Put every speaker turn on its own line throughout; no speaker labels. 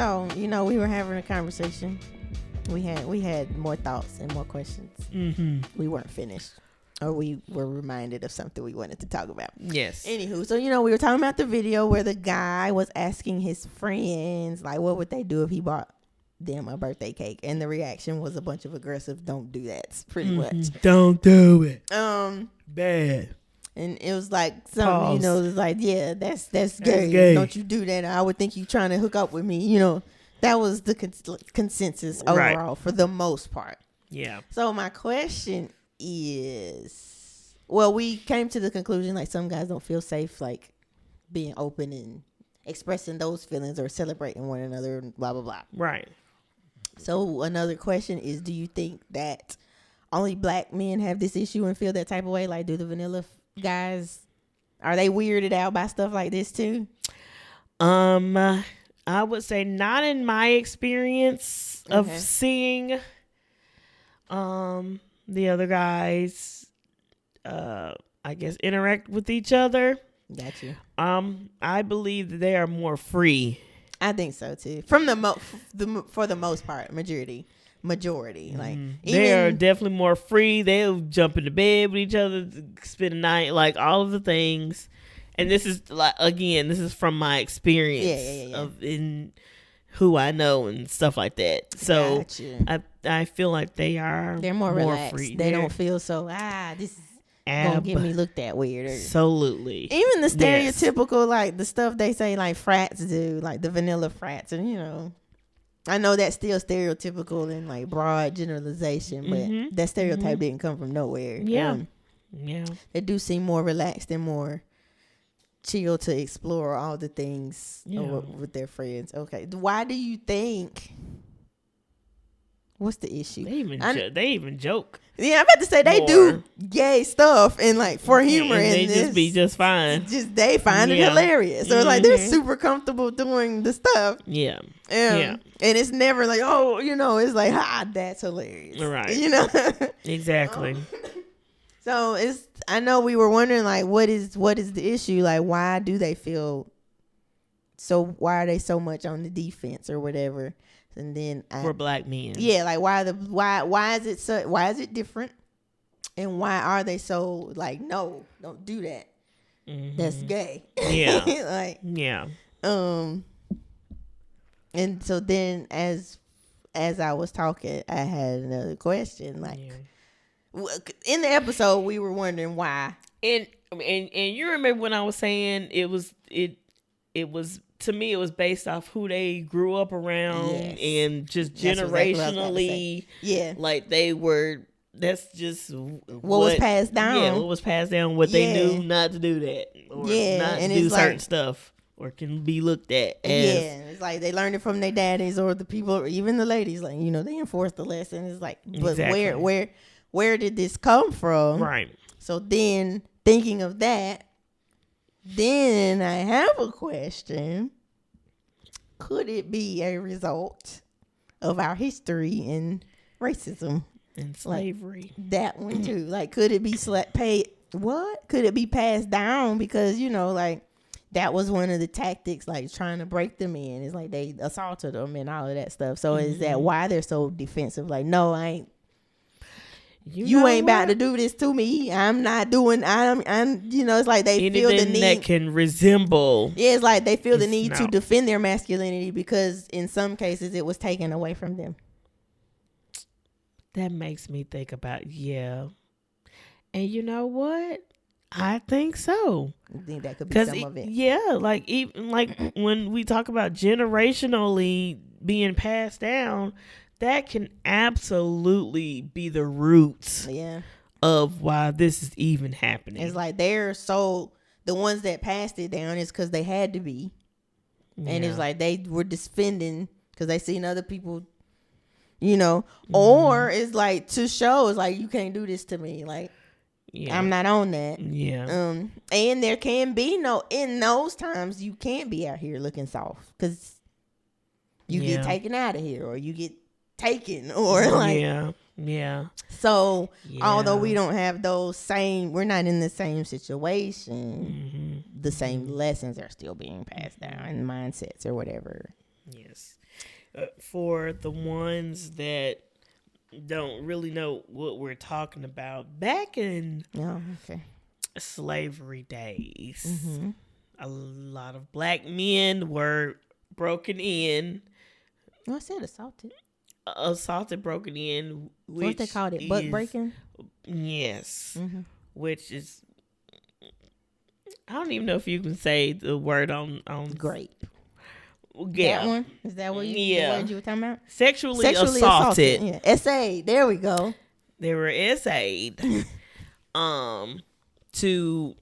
So, we were having a conversation. We had more thoughts and more questions.
Mm-hmm.
We weren't finished. Or we were reminded of something we wanted to talk about.
Yes.
Anywho, so, we were talking about the video where the guy was asking his friends, like, what would they do if he bought them a birthday cake? And the reaction was a bunch of aggressive, don't do that, pretty much.
Don't do it.
Bad. And it was like something,
Pause.
it was like, yeah, that's gay. Don't you do that. I would think you trying to hook up with me. That was the consensus overall for the most part.
Yeah.
So my question is, well, we came to the conclusion like some guys don't feel safe like being open and expressing those feelings or celebrating one another and blah blah blah.
Right.
So another question is, do you think that only black men have this issue and feel that type of way? Like, do the vanilla guys, are they weirded out by stuff like this too?
I would say not in my experience of seeing the other guys I guess interact with each other.
Got you.
I believe that they are more free.
I think so too. From for the most part, majority. Like
they are definitely more free. They'll jump into bed with each other, spend the night, like all of the things. And this is like, again, this is from my experience of in who I know and stuff like that. So I feel like they're more relaxed.
Free. They don't feel so this is gonna get me looked at weird.
Absolutely.
Even the stereotypical like the stuff they say like frats do, like the vanilla frats, and I know that's still stereotypical and like broad generalization, but that stereotype didn't come from nowhere.
Yeah.
They do seem more relaxed and more chill to explore all the things with their friends. Okay. Why do you think? What's the issue?
They even joke.
Yeah, I'm about to say they do gay stuff and like for humor, and
they just be just fine.
They find it hilarious. So like they're super comfortable doing the stuff.
Yeah.
And it's never like, it's like, that's hilarious.
Right. Exactly.
So I know we were wondering like, what is the issue? Like, why do they feel why are they so much on the defense or whatever? And then
for black men,
like why is it different, and why are they so like, no, don't do that, that's gay? And so then as I was talking, I had another question. Like in the episode, we were wondering why, and
you remember when I was saying it was to me, it was based off who they grew up around and just generationally. Like they were, that's just
what was passed down.
Yeah, what was passed down, what they knew not to do that. Or not to do certain stuff. Or can be looked at as.
It's like they learned it from their daddies or the people, or even the ladies. Like, they enforced the lesson. It's like, but where did this come from?
Right.
So then, thinking of that, then I have a question. Could it be a result of our history and racism
and slavery?
Like, that one too. Like, could it be Could it be passed down because like that was one of the tactics, like trying to break them in. It's like they assaulted them and all of that stuff. So is that why they're so defensive? Like, no, I ain't. You ain't about to do this to me. I'm not doing. I'm. It's like they feel the need
that can resemble.
Yeah, it's like they feel the need to defend their masculinity because in some cases it was taken away from them.
That makes me think about and you know what? I think so.
I think that could be some of it.
Yeah, like even like when we talk about generationally being passed down. That can absolutely be the roots of why this is even happening.
It's like the ones that passed it down is because they had to be. Yeah. And it's like they were defending because they seen other people, or it's like to show, it's like, you can't do this to me. Like, I'm not on that.
Yeah.
And there can be in those times, you can't be out here looking soft because you get taken out of here or you get taken or like so although we don't have we're not in the same situation, the same lessons are still being passed down and mindsets or whatever.
For the ones that don't really know what we're talking about, back in slavery days, a lot of black men were broken in.
I said
Assaulted, broken in.
What they called it? Butt breaking?
Yes. Which is, I don't even know if you can say the word on
grape.
Yeah.
That one? Is that what the word you were talking about?
Sexually assaulted.
Yeah. S.A. There we go.
They were S.A.'d to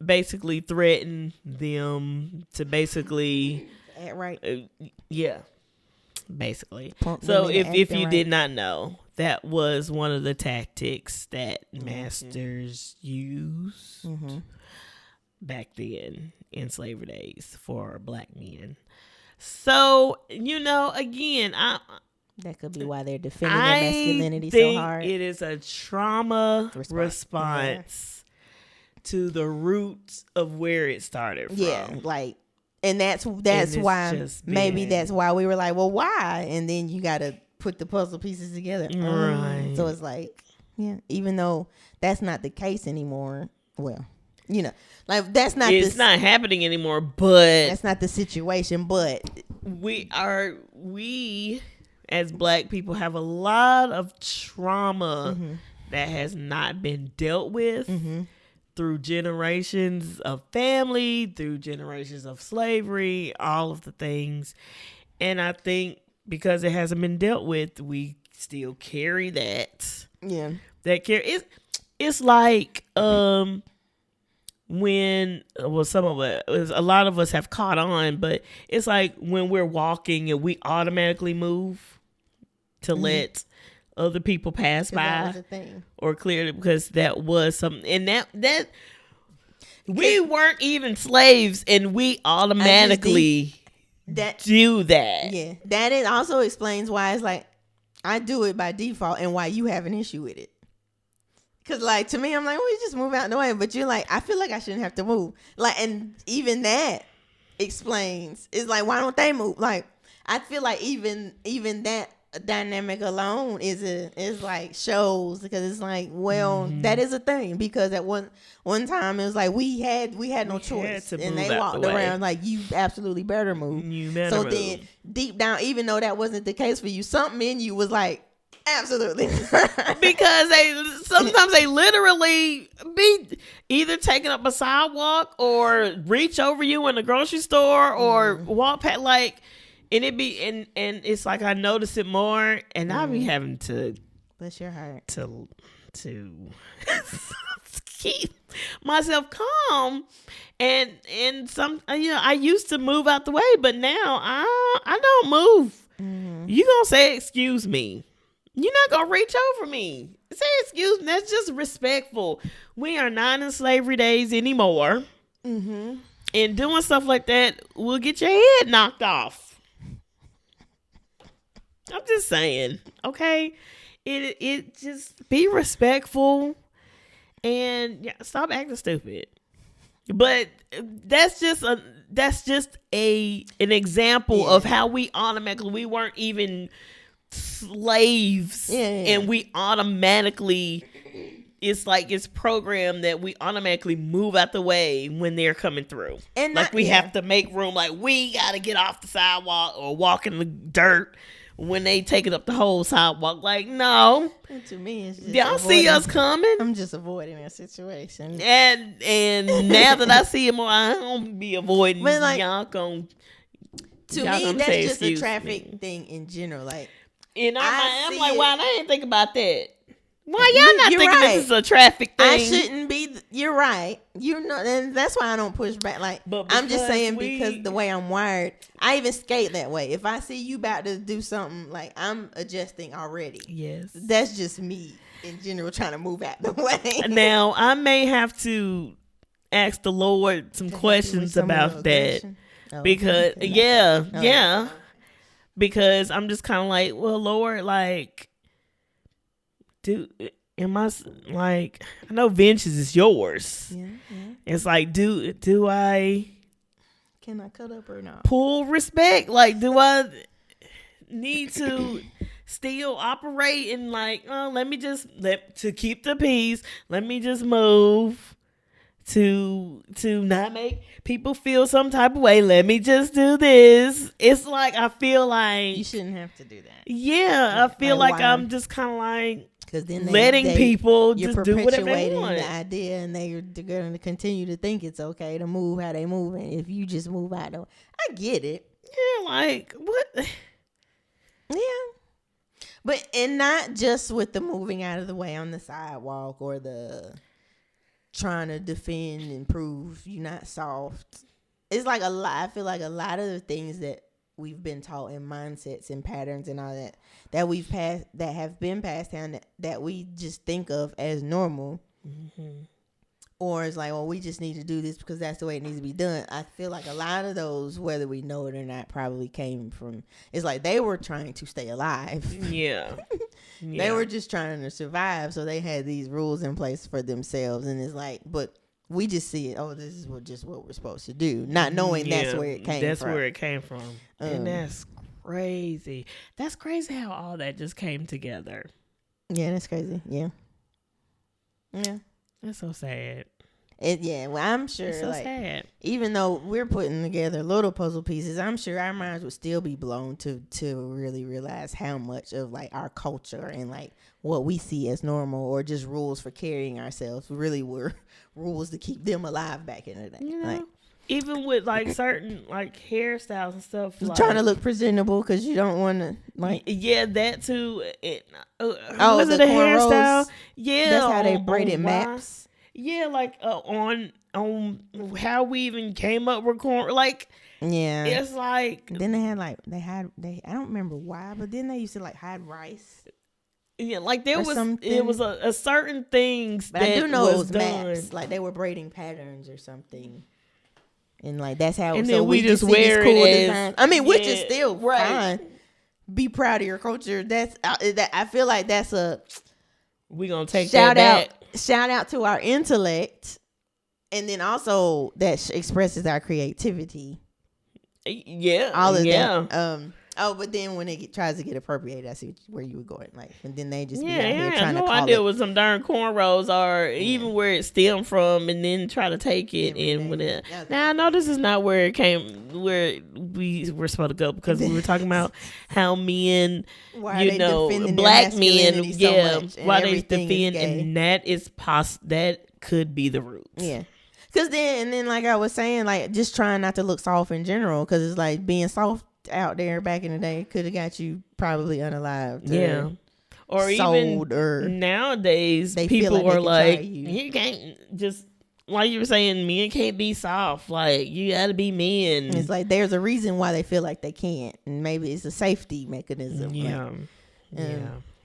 basically threaten them to basically basically. So if you did not know, that was one of the tactics that masters used back then in slavery days for black men. So, again,
that could be why they're defending their masculinity so hard.
It is a trauma response to the roots of where it started from.
Yeah, and that's why maybe that's why we were like, well, why? And then you got to put the puzzle pieces together.
Right.
So it's like, even though that's not the case anymore, well, that's not.
It's not happening anymore, but
that's not the situation. But
we as black people have a lot of trauma that has not been dealt with through generations of family, through generations of slavery, all of the things. And I think because it hasn't been dealt with, we still carry that.
Yeah,
it's like when some of us, a lot of us have caught on, but it's like when we're walking and we automatically move to let other people pass by or clear it, because that was something, and that we weren't even slaves and we automatically do that.
Yeah, that also explains why it's like I do it by default and why you have an issue with it. Cause to me, I'm like, well, you just move out the way. But you're like, I feel like I shouldn't have to move. And even that explains. It's like, why don't they move? I feel like even that dynamic alone is like shows, because it's like, well, that is a thing, because at one time it was like we had no choice, and they walked around like, you absolutely better move. Then deep down, even though that wasn't the case for you, something in you was like, absolutely.
Because sometimes they literally be either taking up a sidewalk or reach over you in the grocery store or walk past, and it's like I notice it more, and I be having to
bless your heart
to keep myself calm, and some I used to move out the way, but now I don't move. You gonna say excuse me? You're not going to reach over me. Say excuse me. That's just respectful. We are not in slavery days anymore. And doing stuff like that will get your head knocked off. I'm just saying. Okay? It just be respectful and stop acting stupid. But that's just an example of how we weren't even slaves, and we automatically, it's like it's programmed that we automatically move out the way when they're coming through, and we have to make room, like we gotta get off the sidewalk or walk in the dirt when they taking up the whole sidewalk. Like, no,
and to me it's just
y'all see us coming.
I'm just avoiding that situation,
and now that I see it more, I don't be avoiding.
But
y'all gonna,
to me that's just a traffic thing in general.
I'm like, wow, I didn't think about that. Why y'all not thinking this is a traffic thing?
I shouldn't be. You're right. And that's why I don't push back. I'm just saying, because the way I'm wired, I even skate that way. If I see you about to do something, I'm adjusting already.
Yes,
that's just me in general trying to move out the way.
Now I may have to ask the Lord some questions about that, because because I'm just kind of like, well, Lord, I know vengeance is yours. Yeah. It's like, do I?
Can I cut up or not?
Pull respect? Do I need to still operate and like, to keep the peace, let me just move to not make people feel some type of way. Let me just do this. It's like, I feel like
you shouldn't have to do that.
Yeah, I feel like I'm just kind of like,
because then
letting people just do whatever they want.
The idea, and they're going to continue to think it's okay to move how they move, and if you just move out of, I get it.
Yeah, like what?
Yeah, but and not just with the moving out of the way on the sidewalk or the trying to defend and prove you're not soft. It's like a lot. I feel like a lot of the things that we've been taught in mindsets and patterns and all that we've passed, that have been passed down, that we just think of as normal. Mm-hmm. Or it's like, well, we just need to do this because that's the way it needs to be done. I feel like a lot of those, whether we know it or not, probably came from, it's like they were trying to stay alive.
Yeah.
They were just trying to survive. So they had these rules in place for themselves. And it's like, but we just see it, oh, this is what we're supposed to do. Not knowing that's where it came from.
That's where it came from. And that's crazy. That's crazy how all that just came together.
Yeah, that's crazy. Yeah. Yeah.
That's so sad.
Well, I'm sure.
It's so sad.
Even though we're putting together little puzzle pieces, I'm sure our minds would still be blown to really realize how much of like our culture and like what we see as normal or just rules for carrying ourselves really were rules to keep them alive back in the day.
You know, like, even with like certain like hairstyles and stuff, like,
trying to look presentable because you don't want to like.
Yeah, that too.
Was it a hairstyle? Yeah, that's how they braided maps.
Yeah, like on how we even came up with corn. Like,
yeah,
it's like
then they had I don't remember why, but then they used to like hide rice.
Yeah, like it was a certain things
but
that
I do know
was
it was
done.
Maps, like they were braiding patterns or something, and like that's how.
And
so
then we just wear
cool
it
designs. I mean, which is still fine. Be proud of your culture. That's that. I feel like that's a.
We gonna take that back.
Shout out to our intellect, and then also that expresses our creativity.
Yeah,
all of that. But then when it tries to get appropriated, I see where you were going. Like, and then they just be out here trying to call
idea what some darn cornrows are, even where it stemmed from, and then try to take it and with it. Now I know this is not where it came, where we were supposed to go, because we were talking about how men, black men, why they defend, and that is that could be the root.
Yeah. Cause then like I was saying, like just trying not to look soft in general, cause it's like being soft out there back in the day could have got you probably unalived.
Or even or nowadays people are like, you can't just, like you were saying, men can't be soft. Like, you gotta be men.
It's like there's a reason why they feel like they can't, and maybe it's a safety mechanism.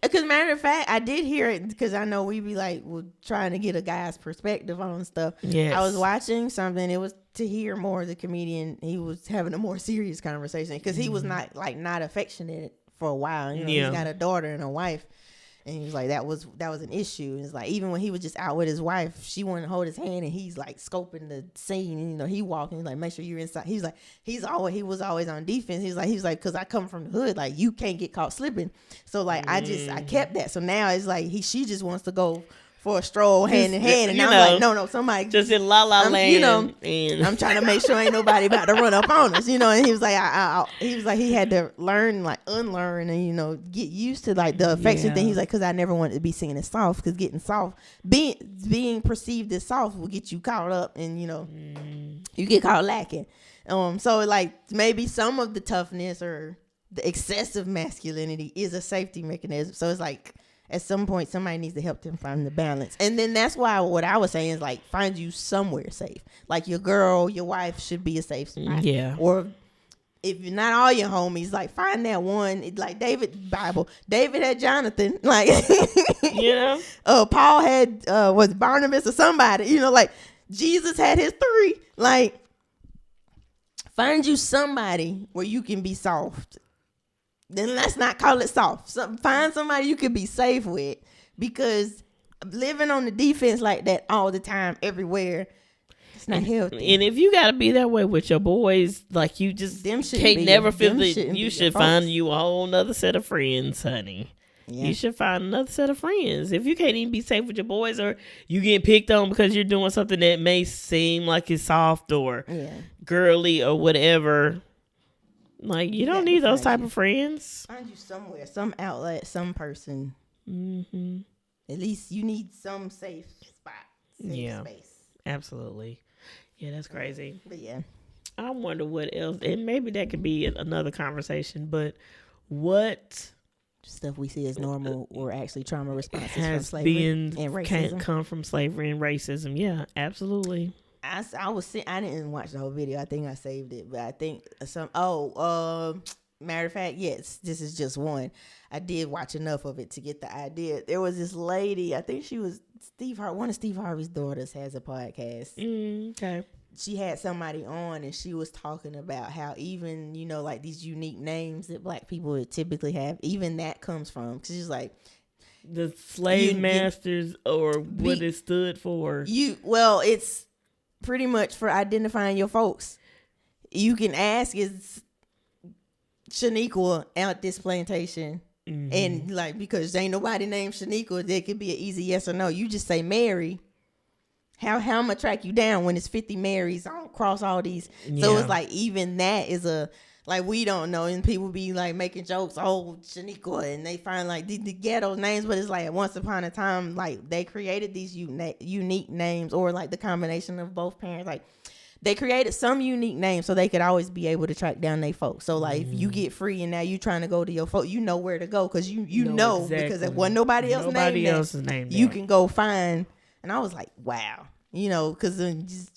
Because matter of fact, I did hear it, because I know we be like trying to get a guy's perspective on stuff.
Yes.
I was watching something. It was to hear more of the comedian. He was having a more serious conversation because he was not affectionate for a while. He's got a daughter and a wife, and he was like that was an issue. And it's like even when he was just out with his wife, she wanted to hold his hand, and he's like scoping the scene. And he walking like, make sure you're inside. He's like he was always on defense. He's like because I come from the hood, like you can't get caught slipping. So like I kept that. So now it's like she just wants to go for a stroll hand in hand, and I'm like, no, somebody
just in la la land.
And I'm trying to make sure ain't nobody about to run up on us, And he was like, he had to learn, like unlearn, and get used to like the affection thing. He's like, because I never wanted to be seen as soft, because getting soft, being perceived as soft will get you caught up, and you get caught lacking. So like maybe some of the toughness or the excessive masculinity is a safety mechanism. So it's like, at some point, somebody needs to help them find the balance. And then that's why what I was saying is like, find you somewhere safe. Like your girl, your wife should be a safe spot.
Yeah.
Or if you're not all your homies, like find that one. Like David had Jonathan. Like, Paul had, was Barnabas or somebody, like Jesus had his 3. Like, find you somebody where you can be soft. Then let's not call it soft. Find somebody you can be safe with, because living on the defense like that all the time, everywhere, It's not healthy.
And if you got to be that way with your boys, like you just can't never feel that you should find you a whole nother set of friends, honey. Yeah. You should find another set of friends. If you can't even be safe with your boys, or you get picked on because you're doing something that may seem like it's soft or girly or whatever, like you don't need those type of friends.
Find you somewhere, some outlet, some person. Mm-hmm. At least you need some safe spot, safe space.
Absolutely. Yeah, that's crazy.
But yeah,
I wonder what else, and maybe that could be another conversation. But what
stuff we see as normal or actually trauma responses from slavery and racism
can't come from slavery and racism? Yeah, absolutely.
I didn't watch the whole video. I think I saved it, but I think matter of fact, yes, this is just one. I did watch enough of it to get the idea. There was this lady, I think she was one of Steve Harvey's daughters has a podcast.
Okay.
She had somebody on and she was talking about how even, like these unique names that black people would typically have, even that comes from, because she's like,
the slave masters or what it stood for.
It's pretty much for identifying your folks. You can ask, is Shaniqua at this plantation? Mm-hmm. And like, because ain't nobody named Shaniqua, there could be an easy yes or no. You just say Mary. How I'm gonna track you down when it's 50 Marys across all these? Yeah. So it's like even that is we don't know, and people be like making jokes, Shaniqua, and they find like the ghetto names, but it's like once upon a time, like they created these unique names, or like the combination of both parents, like they created some unique names so they could always be able to track down their folks. So like if you get free and now you trying to go to your folks, you know where to go because you know exactly. Because if wasn't nobody else named you can go find. And I was like, wow, because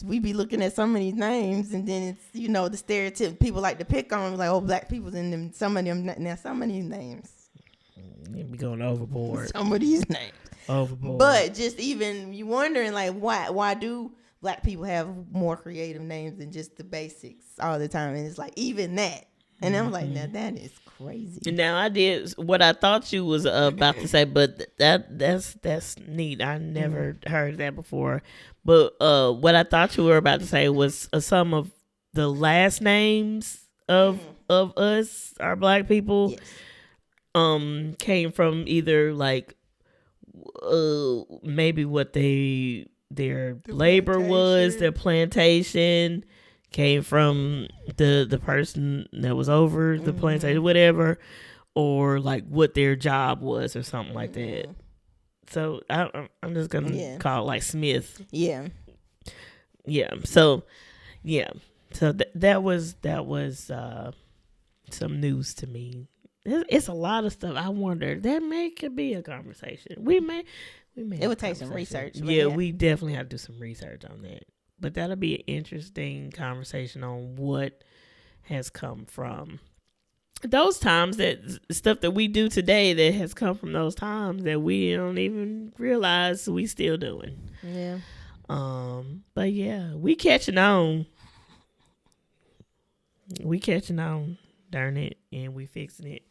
we be looking at some of these names, and then it's, the stereotype people like to pick on, like, black people's in them. Some of these names.
You be going overboard.
Some of these names.
Overboard.
But just even you wondering, like, why do black people have more creative names than just the basics all the time? And it's like, even that. And I'm like, now that is crazy.
Now I did what I thought you was about to say, but that's neat. I never heard that before. But what I thought you were about to say was some of the last names of us, our black people, came from either like maybe what their labor was, their plantation. Came from the person that was over the plantation, whatever, or like what their job was or something like that. So I'm just gonna call it like Smith.
Yeah.
So that was some news to me. It's a lot of stuff. I wonder that could be a conversation. We may.
It would take some research.
Yeah, we definitely have to do some research on that. But that'll be an interesting conversation on what has come from those times, that stuff that we do today that has come from those times that we don't even realize we still doing.
Yeah.
But yeah, we catching on. Darn it, and we fixing it,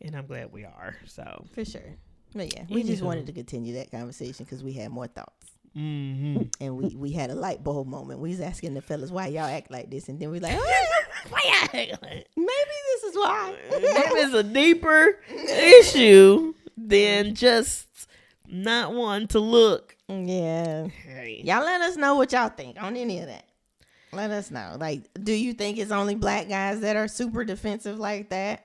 and I'm glad we are. So
for sure. But yeah, we just wanted to continue that conversation because we had more thoughts.
Mm-hmm.
And we had a light bulb moment. We was asking the fellas, why y'all act like this? And then we like, why y'all act like maybe this is why.
Maybe it's a deeper issue than just not wanting to look.
Yeah. Hey. Y'all let us know what y'all think on any of that. Let us know. Like, do you think it's only black guys that are super defensive like that?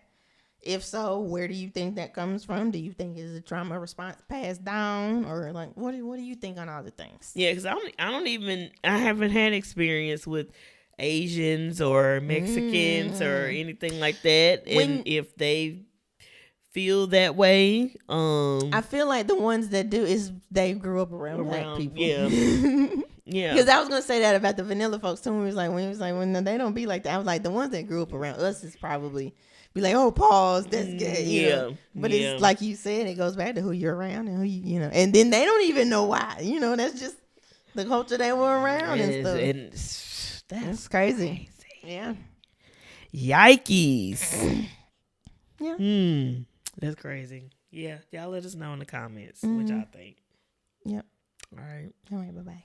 If so, where do you think that comes from? Do you think it's a trauma response passed down, or like what do you think on all the things?
Yeah, because I haven't had experience with Asians or Mexicans or anything like that, and if they feel that way,
I feel like the ones that do is they grew up around black people.
Yeah. Yeah,
because I was gonna say that about the vanilla folks too. When they don't be like that, I was like, the ones that grew up around us is probably be like, oh, pause, that's gay. Yeah. But it's like you said, it goes back to who you're around and who you know. And then they don't even know why. That's just the culture they were around and stuff. That's crazy. Yeah.
Yikes.
Yeah.
That's crazy. Yeah. Y'all let us know in the comments what y'all think.
Yep.
All right.
Bye-bye.